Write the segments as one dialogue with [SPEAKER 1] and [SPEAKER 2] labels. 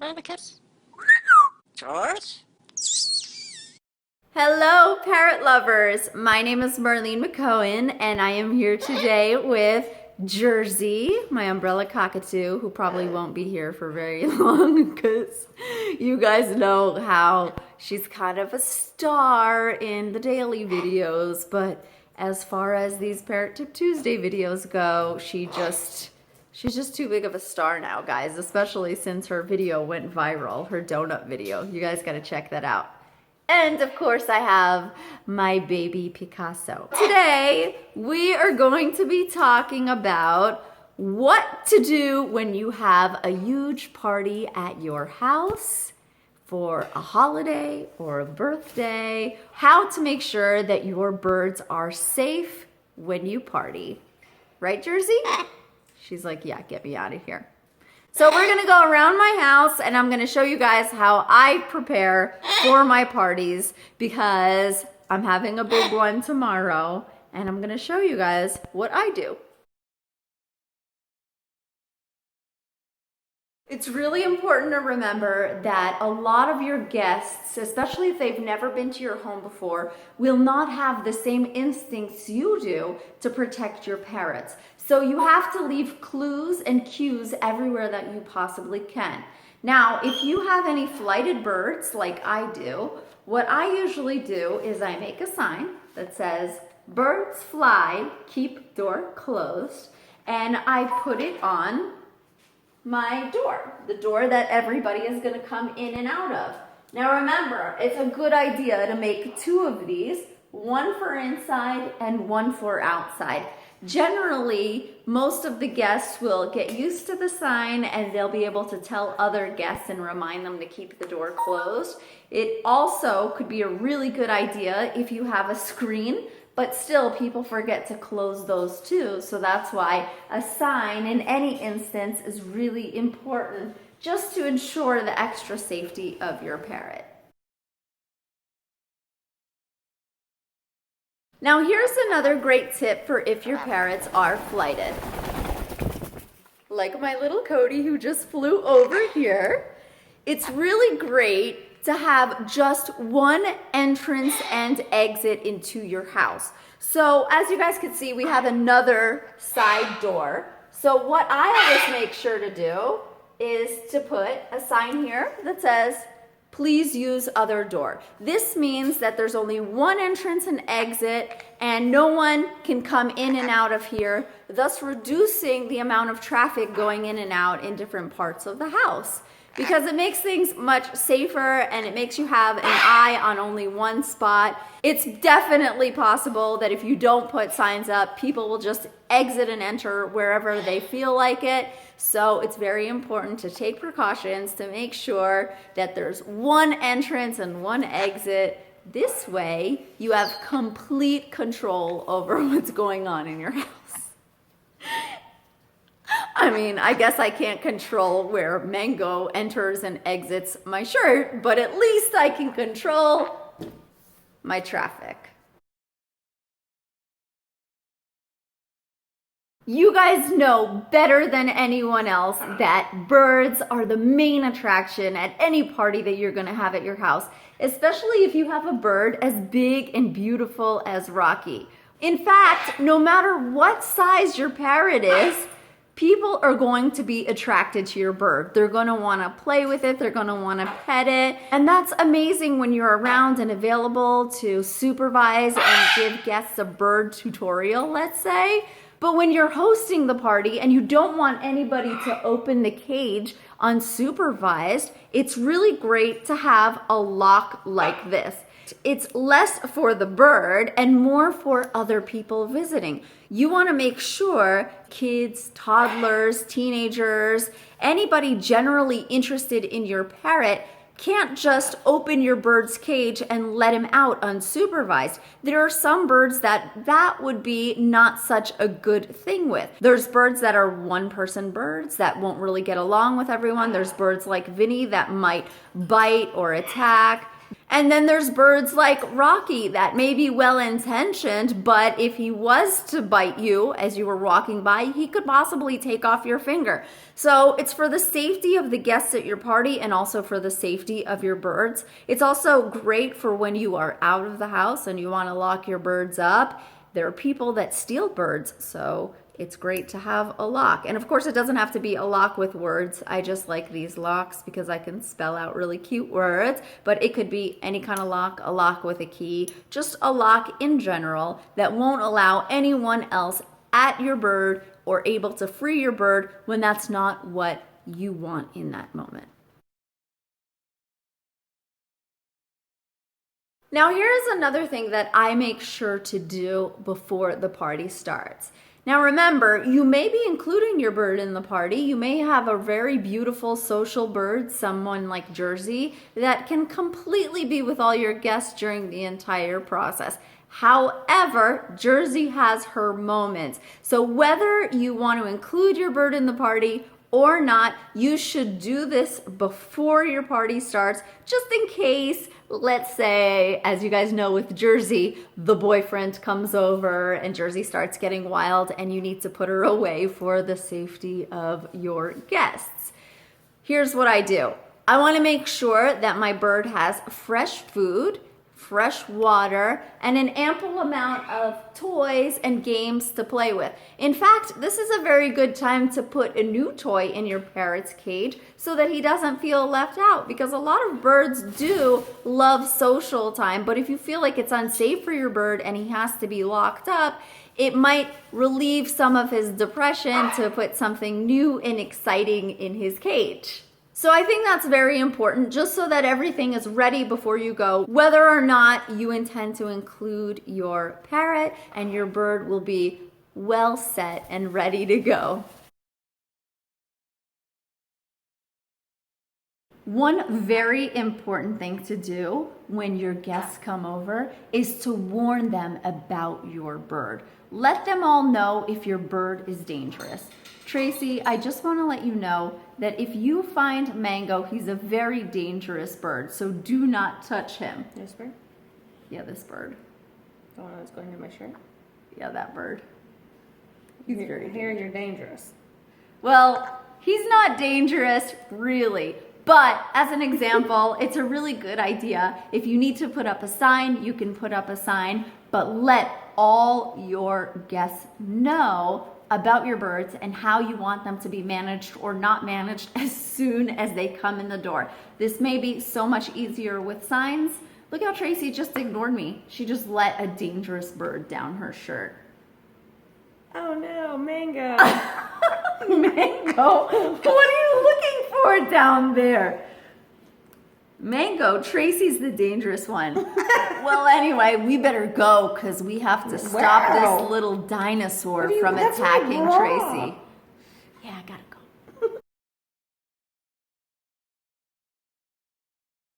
[SPEAKER 1] Parakeet? George?
[SPEAKER 2] Hello, parrot lovers. My name is Marlene McCohen, and I am here today with Jersey, my umbrella cockatoo, who probably won't be here for very long because you guys know how she's kind of a star in the daily videos, but as far as these Parrot Tip Tuesday videos go, she's just too big of a star now, guys, especially since her video went viral, her donut video. You guys gotta check that out. And of course I have my baby Picasso. Today, we are going to be talking about what to do when you have a huge party at your house for a holiday or a birthday, how to make sure that your birds are safe when you party. Right, Jersey? She's like, yeah, get me out of here. So we're gonna go around my house and I'm gonna show you guys how I prepare for my parties because I'm having a big one tomorrow and I'm gonna show you guys what I do. It's really important to remember that a lot of your guests, especially if they've never been to your home before, will not have the same instincts you do to protect your parrots. So you have to leave clues and cues everywhere that you possibly can. Now, if you have any flighted birds like I do, what I usually do is I make a sign that says, "Birds fly, keep door closed," and I put it on my door, the door that everybody is going to come in and out of. Now remember, it's a good idea to make two of these, one for inside and one for outside. Generally, most of the guests will get used to the sign and they'll be able to tell other guests and remind them to keep the door closed. It also could be a really good idea if you have a screen, but still people forget to close those too. So that's why a sign in any instance is really important just to ensure the extra safety of your parrot. Now here's another great tip for if your parrots are flighted. Like my little CODY who just flew over here. It's really great to have just one entrance and exit into your house. So as you guys can see, we have another side door. So what I always make sure to do is to put a sign here that says, "Please use other door." This means that there's only one entrance and exit and no one can come in and out of here, thus reducing the amount of traffic going in and out in different parts of the house. Because it makes things much safer and it makes you have an eye on only one spot. It's definitely possible that if you don't put signs up, people will just exit and enter wherever they feel like it. So it's very important to take precautions to make sure that there's one entrance and one exit. This way, you have complete control over what's going on in your house. I mean, I guess I can't control where Mango enters and exits my shirt, but at least I can control my traffic. You guys know better than anyone else that birds are the main attraction at any party that you're gonna have at your house, especially if you have a bird as big and beautiful as Rocky. In fact, no matter what size your parrot is, people are going to be attracted to your bird. They're gonna wanna play with it, they're gonna wanna pet it, and that's amazing when you're around and available to supervise and give guests a bird tutorial, let's say. But when you're hosting the party and you don't want anybody to open the cage unsupervised, it's really great to have a lock like this. It's less for the bird and more for other people visiting. You want to make sure kids, toddlers, teenagers, anybody generally interested in your parrot can't just open your bird's cage and let him out unsupervised. There are some birds that would be not such a good thing with. There's birds that are one-person birds that won't really get along with everyone. There's birds like Vinny that might bite or attack. And then there's birds like Rocky that may be well-intentioned, but if he was to bite you as you were walking by, he could possibly take off your finger. So it's for the safety of the guests at your party and also for the safety of your birds. It's also great for when you are out of the house and you want to lock your birds up. There are people that steal birds, so it's great to have a lock. And of course, it doesn't have to be a lock with words. I just like these locks because I can spell out really cute words, but it could be any kind of lock, a lock with a key, just a lock in general that won't allow anyone else at your bird or able to free your bird when that's not what you want in that moment. Now here's another thing that I make sure to do before the party starts. Now remember, you may be including your bird in the party. You may have a very beautiful social bird, someone like Jersey, that can completely be with all your guests during the entire process. However, Jersey has her moments. So whether you want to include your bird in the party or not, you should do this before your party starts, just in case, let's say, as you guys know with Jersey, the boyfriend comes over and Jersey starts getting wild and you need to put her away for the safety of your guests. Here's what I do. I want to make sure that my bird has fresh food, fresh water, and an ample amount of toys and games to play with. In fact, this is a very good time to put a new toy in your parrot's cage so that he doesn't feel left out, because a lot of birds do love social time, but if you feel like it's unsafe for your bird and he has to be locked up, it might relieve some of his depression to put something new and exciting in his cage. So I think that's very important, just so that everything is ready before you go, whether or not you intend to include your parrot, and your bird will be well set and ready to go. One very important thing to do when your guests come over is to warn them about your bird. Let them all know if your bird is dangerous. Tracy, I just want to let you know that if you find Mango, he's a very dangerous bird, so do not touch him.
[SPEAKER 1] This bird?
[SPEAKER 2] Yeah, this bird.
[SPEAKER 1] The one that's going to my shirt?
[SPEAKER 2] Yeah, that bird. He's very dangerous.
[SPEAKER 1] Here you're dangerous.
[SPEAKER 2] Well, he's not dangerous, really. But as an example, it's a really good idea. If you need to put up a sign, you can put up a sign, but let all your guests know about your birds and how you want them to be managed or not managed as soon as they come in the door. This may be so much easier with signs. Look how Tracy just ignored me. She just let a dangerous bird down her shirt.
[SPEAKER 1] Oh no, Mango.
[SPEAKER 2] Mango, what are you looking for down there? Mango, Tracy's the dangerous one. Well, anyway, we better go because we have to stop this little dinosaur from attacking Tracy. Yeah, I gotta go.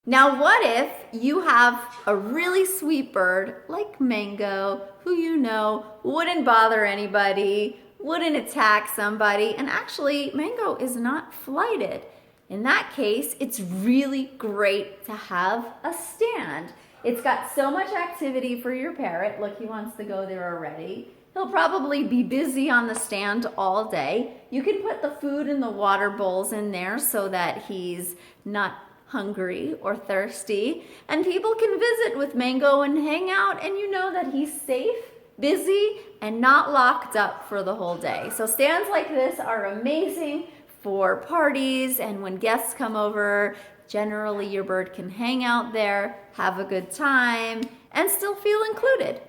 [SPEAKER 2] Now, what if you have a really sweet bird like Mango, who you know wouldn't bother anybody, wouldn't attack somebody, and actually Mango is not flighted. In that case, it's really great to have a stand. It's got so much activity for your parrot. Look, he wants to go there already. He'll probably be busy on the stand all day. You can put the food and the water bowls in there so that he's not hungry or thirsty. And people can visit with Mango and hang out, and you know that he's safe, busy, and not locked up for the whole day. So stands like this are amazing for parties, and when guests come over, generally your bird can hang out there, have a good time, and still feel included.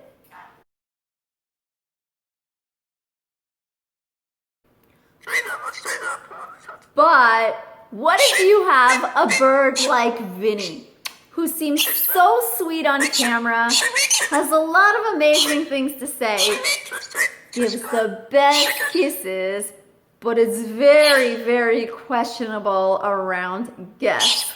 [SPEAKER 2] But what if you have a bird like Vinny, who seems so sweet on camera, has a lot of amazing things to say, gives the best kisses, but is very, very questionable around guests?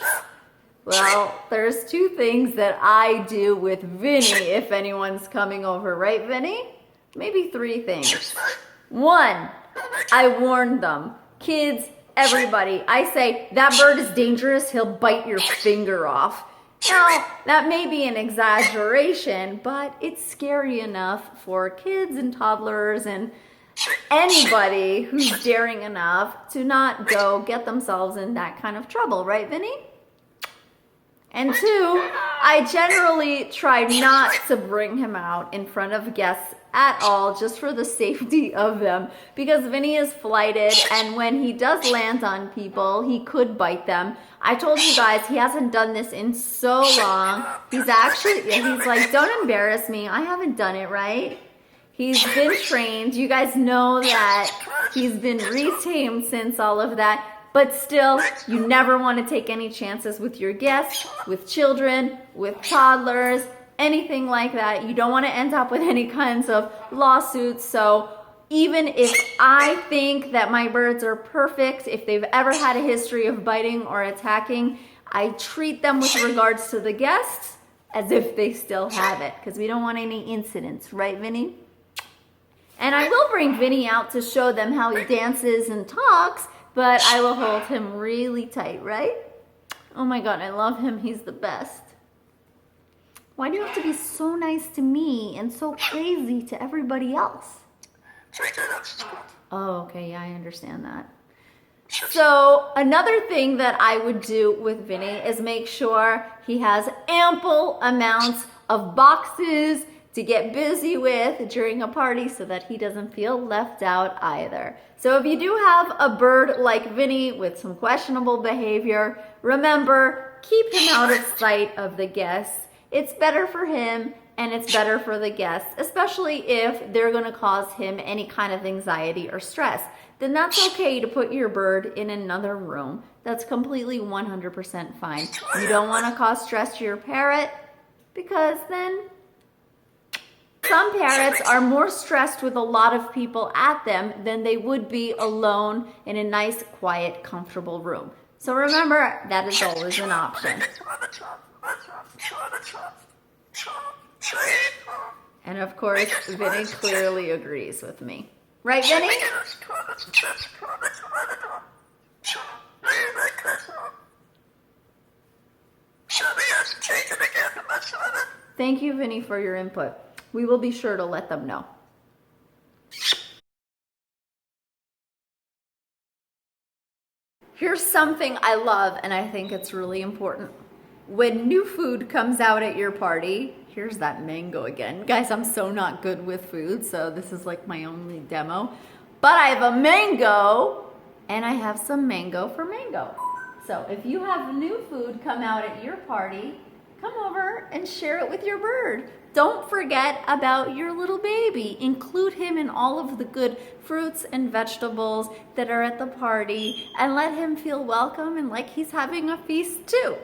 [SPEAKER 2] Well, there's two things that I do with Vinny if anyone's coming over, right, Vinny? Maybe three things. One, I warn them. Kids, everybody. I say, that bird is dangerous, he'll bite your finger off. Now, that may be an exaggeration, but it's scary enough for kids and toddlers and anybody who's daring enough to not go get themselves in that kind of trouble, right, Vinny? And two, I generally try not to bring him out in front of guests at all, just for the safety of them, because Vinny is flighted, and when he does land on people, he could bite them. I told you guys, he hasn't done this in so long. He's like, don't embarrass me. I haven't done it, right? He's been trained. You guys know that he's been retamed since all of that. But still, you never want to take any chances with your guests, with children, with toddlers, anything like that. You don't want to end up with any kinds of lawsuits. So even if I think that my birds are perfect, if they've ever had a history of biting or attacking, I treat them with regards to the guests as if they still have it, because we don't want any incidents, right, Vinny? And I will bring Vinny out to show them how he dances and talks, but I will hold him really tight, right? Oh my God, I love him. He's the best. Why do you have to be so nice to me and so crazy to everybody else? Oh, okay, yeah, I understand that. So another thing that I would do with Vinny is make sure he has ample amounts of boxes to get busy with during a party so that he doesn't feel left out either. So if you do have a bird like Vinny with some questionable behavior, remember, keep him out of sight of the guests. It's better for him and it's better for the guests, especially if they're gonna cause him any kind of anxiety or stress. Then that's okay to put your bird in another room. That's completely 100% fine. You don't wanna cause stress to your parrot, because then some parrots are more stressed with a lot of people at them than they would be alone in a nice, quiet, comfortable room. So remember, that is always an option. And of course, Vinny clearly agrees with me. Right, Vinny? Thank you, Vinny, for your input. We will be sure to let them know. Here's something I love, and I think it's really important. When new food comes out at your party, here's that mango again. Guys, I'm so not good with food, so this is like my only demo. But I have a mango, and I have some mango for mango. So if you have new food come out at your party, come over and share it with your bird. Don't forget about your little baby. Include him in all of the good fruits and vegetables that are at the party, and let him feel welcome and like he's having a feast too.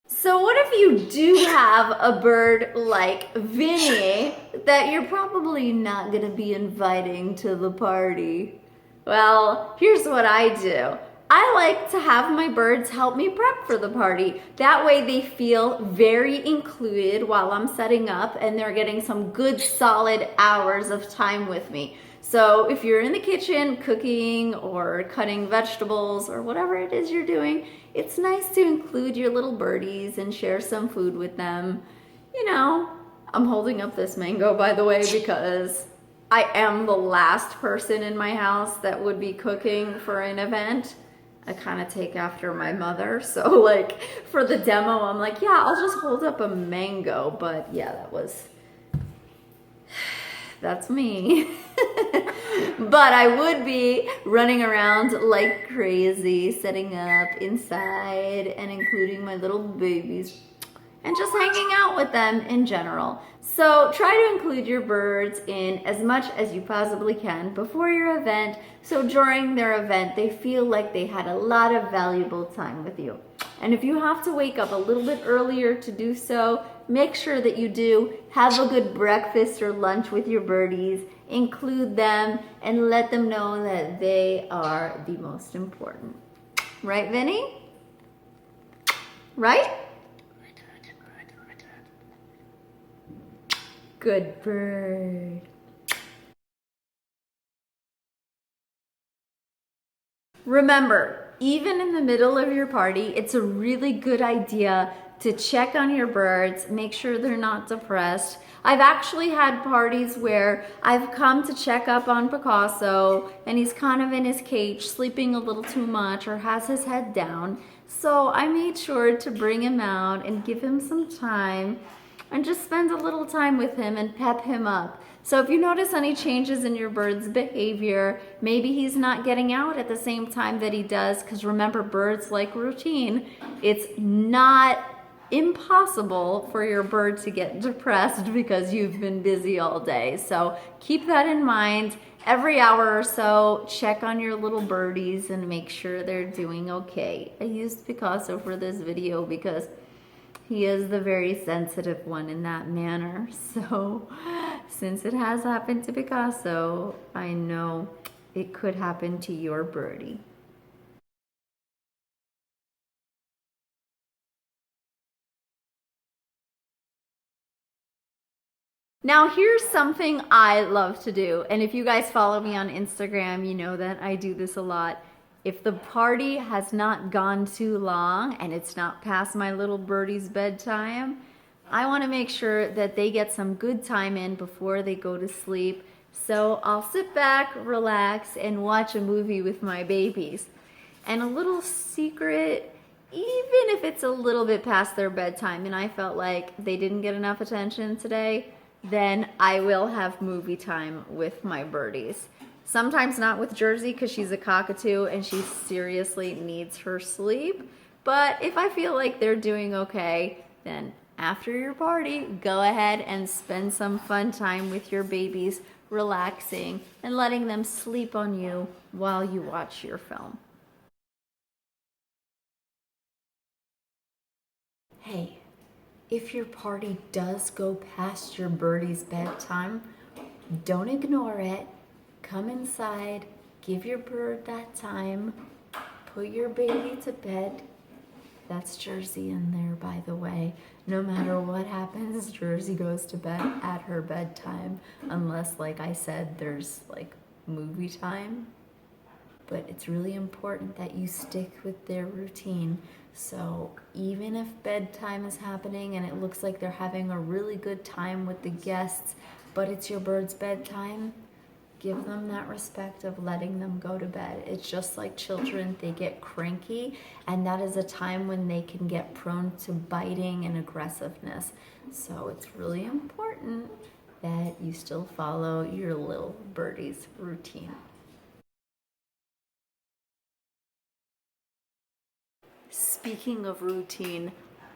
[SPEAKER 2] So what if you do have a bird like Vinny that you're probably not gonna be inviting to the party? Well, here's what I do. I like to have my birds help me prep for the party. That way they feel very included while I'm setting up, and they're getting some good solid hours of time with me. So if you're in the kitchen cooking or cutting vegetables or whatever it is you're doing, it's nice to include your little birdies and share some food with them. You know, I'm holding up this mango, by the way, because I am the last person in my house that would be cooking for an event. I kind of take after my mother, so like for the demo, I'm like, yeah, I'll just hold up a mango. But yeah, that's me. But I would be running around like crazy, setting up inside and including my little babies and just hanging out with them in general. So try to include your birds in as much as you possibly can before your event, so during their event they feel like they had a lot of valuable time with you. And if you have to wake up a little bit earlier to do so, make sure that you do. Have a good breakfast or lunch with your birdies, include them, and let them know that they are the most important. Right, Vinny? Right? Good bird. Remember, Even in the middle of your party, it's a really good idea to check on your birds, make sure they're not depressed. I've actually had parties where I've come to check up on Picasso and he's kind of in his cage, sleeping a little too much or has his head down. So I made sure to bring him out and give him some time and just spend a little time with him and pep him up. So if you notice any changes in your bird's behavior, maybe he's not getting out at the same time that he does, because remember, birds like routine. It's not impossible for your bird to get depressed because you've been busy all day. So keep that in mind. Every hour or so, check on your little birdies and make sure they're doing okay. I used Picasso for this video because he is the very sensitive one in that manner. So since it has happened to Picasso, I know it could happen to your birdie. Now here's something I love to do, and if you guys follow me on Instagram, you know that I do this a lot. If the party has not gone too long and it's not past my little birdie's bedtime, I want to make sure that they get some good time in before they go to sleep. So I'll sit back, relax, and watch a movie with my babies. And a little secret, even if it's a little bit past their bedtime and I felt like they didn't get enough attention today, then I will have movie time with my birdies. Sometimes not with Jersey because she's a cockatoo and she seriously needs her sleep. But if I feel like they're doing okay, then after your party, go ahead and spend some fun time with your babies, relaxing and letting them sleep on you while you watch your film. Hey, if your party does go past your birdie's bedtime, don't ignore it. Come inside, give your bird that time, put your baby to bed. That's Jersey in there, by the way. No matter what happens, Jersey goes to bed at her bedtime, unless, like I said, there's like movie time. But it's really important that you stick with their routine. So even if bedtime is happening and it looks like they're having a really good time with the guests, but it's your bird's bedtime, give them that respect of letting them go to bed. It's just like children, they get cranky, and that is a time when they can get prone to biting and aggressiveness. So it's really important that you still follow your little birdie's routine. Speaking of routine,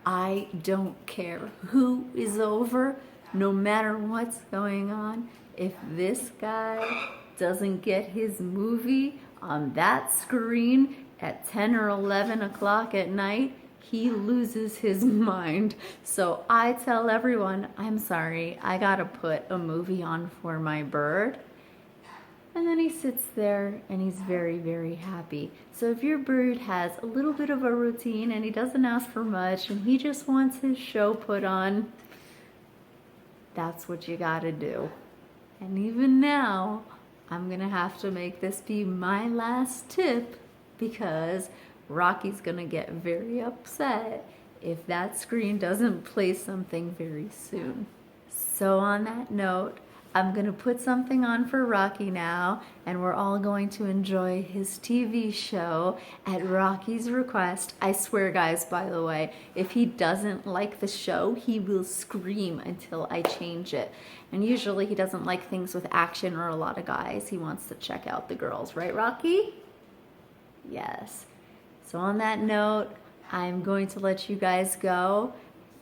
[SPEAKER 2] I don't care who is over, no matter what's going on. If this guy doesn't get his movie on that screen at 10 or 11 o'clock at night, he loses his mind. So I tell everyone, I'm sorry, I gotta put a movie on for my bird. And then he sits there and he's very, very happy. So if your bird has a little bit of a routine and he doesn't ask for much and he just wants his show put on, that's what you gotta do. And even now, I'm gonna have to make this be my last tip because Rocky's gonna get very upset if that screen doesn't play something very soon. So on that note, I'm gonna put something on for Rocky now, and we're all going to enjoy his TV show at Rocky's request. I swear, guys, by the way, if he doesn't like the show, he will scream until I change it. And usually he doesn't like things with action or a lot of guys. He wants to check out the girls, right, Rocky? Yes. So on that note, I'm going to let you guys go.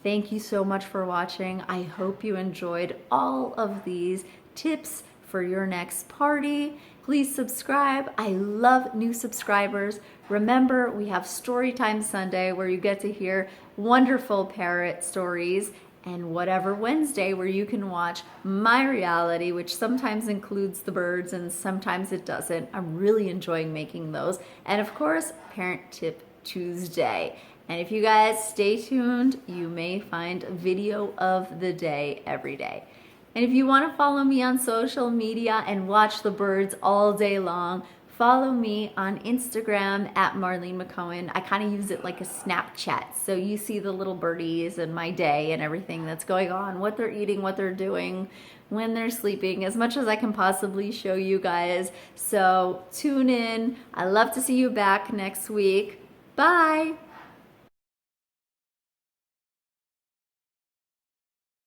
[SPEAKER 2] Thank you so much for watching. I hope you enjoyed all of these tips for your next party. Please subscribe. I love new subscribers. Remember, we have Storytime Sunday where you get to hear wonderful parrot stories, and Whatever Wednesday where you can watch my reality, which sometimes includes the birds and sometimes it doesn't. I'm really enjoying making those. And of course, Parent Tip Tuesday. And if you guys stay tuned, you may find a video of the day every day. And if you want to follow me on social media and watch the birds all day long, follow me on Instagram at Marlene McCohen. I kind of use it like a Snapchat. So you see the little birdies and my day and everything that's going on, what they're eating, what they're doing, when they're sleeping, as much as I can possibly show you guys. So tune in. I love to see you back next week. Bye.